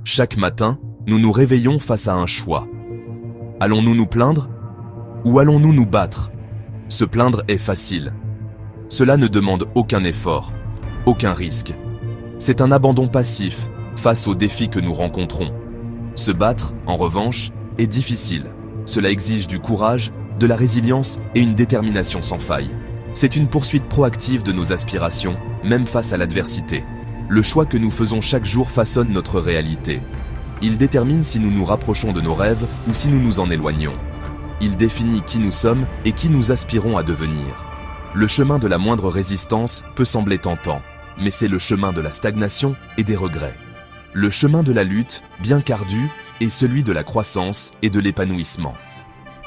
Chaque matin, nous nous réveillons face à un choix. Allons-nous nous plaindre ou allons-nous nous battre? Se plaindre est facile. Cela ne demande aucun effort, aucun risque. C'est un abandon passif face aux défis que nous rencontrons. Se battre, en revanche, est difficile. Cela exige du courage, de la résilience et une détermination sans faille. C'est une poursuite proactive de nos aspirations, même face à l'adversité. Le choix que nous faisons chaque jour façonne notre réalité. Il détermine si nous nous rapprochons de nos rêves ou si nous nous en éloignons. Il définit qui nous sommes et qui nous aspirons à devenir. Le chemin de la moindre résistance peut sembler tentant, mais c'est le chemin de la stagnation et des regrets. Le chemin de la lutte, bien qu'ardu, est celui de la croissance et de l'épanouissement.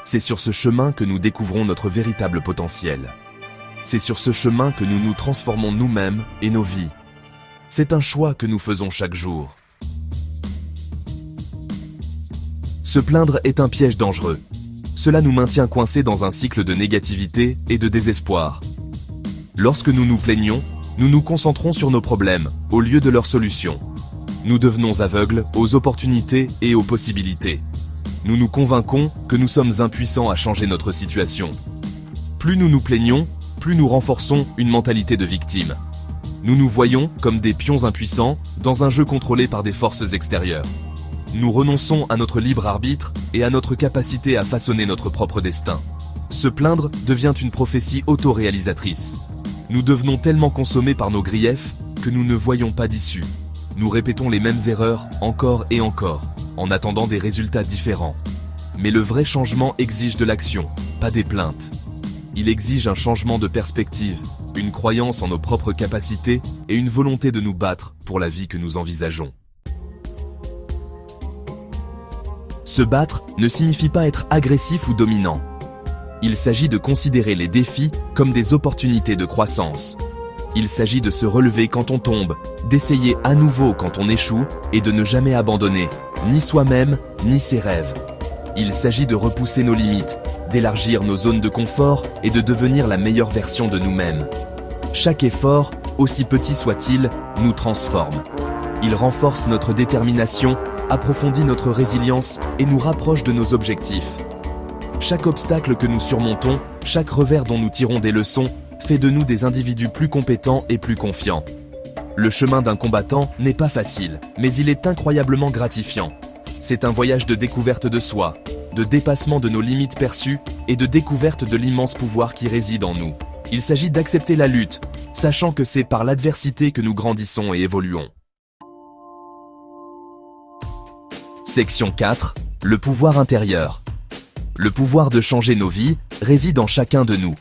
C'est sur ce chemin que nous découvrons notre véritable potentiel. C'est sur ce chemin que nous nous transformons nous-mêmes et nos vies. C'est un choix que nous faisons chaque jour. Se plaindre est un piège dangereux. Cela nous maintient coincés dans un cycle de négativité et de désespoir. Lorsque nous nous plaignons, nous nous concentrons sur nos problèmes, au lieu de leurs solutions. Nous devenons aveugles aux opportunités et aux possibilités. Nous nous convainquons que nous sommes impuissants à changer notre situation. Plus nous nous plaignons, plus nous renforçons une mentalité de victime. Nous nous voyons comme des pions impuissants dans un jeu contrôlé par des forces extérieures. Nous renonçons à notre libre arbitre et à notre capacité à façonner notre propre destin. Se plaindre devient une prophétie autoréalisatrice. Nous devenons tellement consommés par nos griefs que nous ne voyons pas d'issue. Nous répétons les mêmes erreurs encore et encore, en attendant des résultats différents. Mais le vrai changement exige de l'action, pas des plaintes. Il exige un changement de perspective, une croyance en nos propres capacités et une volonté de nous battre pour la vie que nous envisageons. Se battre ne signifie pas être agressif ou dominant. Il s'agit de considérer les défis comme des opportunités de croissance. Il s'agit de se relever quand on tombe, d'essayer à nouveau quand on échoue et de ne jamais abandonner, ni soi-même, ni ses rêves. Il s'agit de repousser nos limites, d'élargir nos zones de confort et de devenir la meilleure version de nous-mêmes. Chaque effort, aussi petit soit-il, nous transforme. Il renforce notre détermination, approfondit notre résilience et nous rapproche de nos objectifs. Chaque obstacle que nous surmontons, chaque revers dont nous tirons des leçons, fait de nous des individus plus compétents et plus confiants. Le chemin d'un combattant n'est pas facile, mais il est incroyablement gratifiant. C'est un voyage de découverte de soi, de dépassement de nos limites perçues et de découverte de l'immense pouvoir qui réside en nous. Il s'agit d'accepter la lutte, sachant que c'est par l'adversité que nous grandissons et évoluons. Section 4. Le pouvoir intérieur. Le pouvoir de changer nos vies réside en chacun de nous.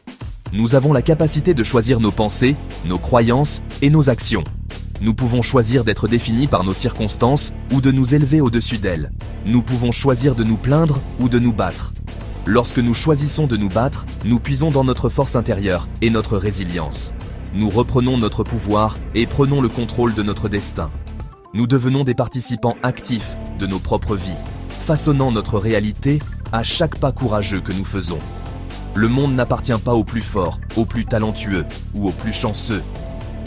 Nous avons la capacité de choisir nos pensées, nos croyances et nos actions. Nous pouvons choisir d'être définis par nos circonstances ou de nous élever au-dessus d'elles. Nous pouvons choisir de nous plaindre ou de nous battre. Lorsque nous choisissons de nous battre, nous puisons dans notre force intérieure et notre résilience. Nous reprenons notre pouvoir et prenons le contrôle de notre destin. Nous devenons des participants actifs de nos propres vies, façonnant notre réalité à chaque pas courageux que nous faisons. Le monde n'appartient pas aux plus forts, aux plus talentueux ou aux plus chanceux.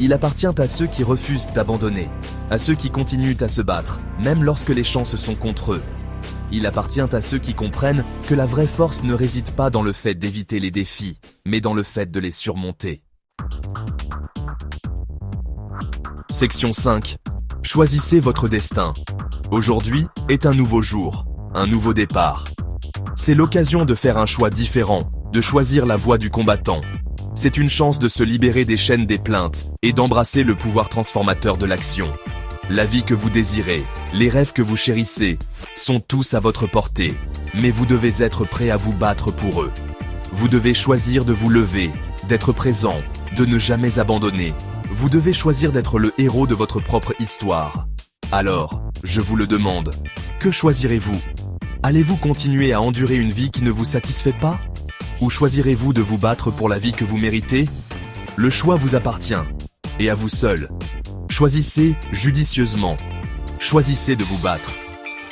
Il appartient à ceux qui refusent d'abandonner, à ceux qui continuent à se battre, même lorsque les chances sont contre eux. Il appartient à ceux qui comprennent que la vraie force ne réside pas dans le fait d'éviter les défis, mais dans le fait de les surmonter. Section 5. Choisissez votre destin. Aujourd'hui est un nouveau jour, un nouveau départ. C'est l'occasion de faire un choix différent, de choisir la voie du combattant. C'est une chance de se libérer des chaînes des plaintes et d'embrasser le pouvoir transformateur de l'action. La vie que vous désirez, les rêves que vous chérissez, sont tous à votre portée, mais vous devez être prêt à vous battre pour eux. Vous devez choisir de vous lever, d'être présent, de ne jamais abandonner. Vous devez choisir d'être le héros de votre propre histoire. Alors, je vous le demande, que choisirez-vous ? Allez-vous continuer à endurer une vie qui ne vous satisfait pas ? Ou choisirez-vous de vous battre pour la vie que vous méritez ? Le choix vous appartient, et à vous seul. Choisissez judicieusement. Choisissez de vous battre.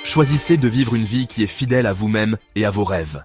Choisissez de vivre une vie qui est fidèle à vous-même et à vos rêves.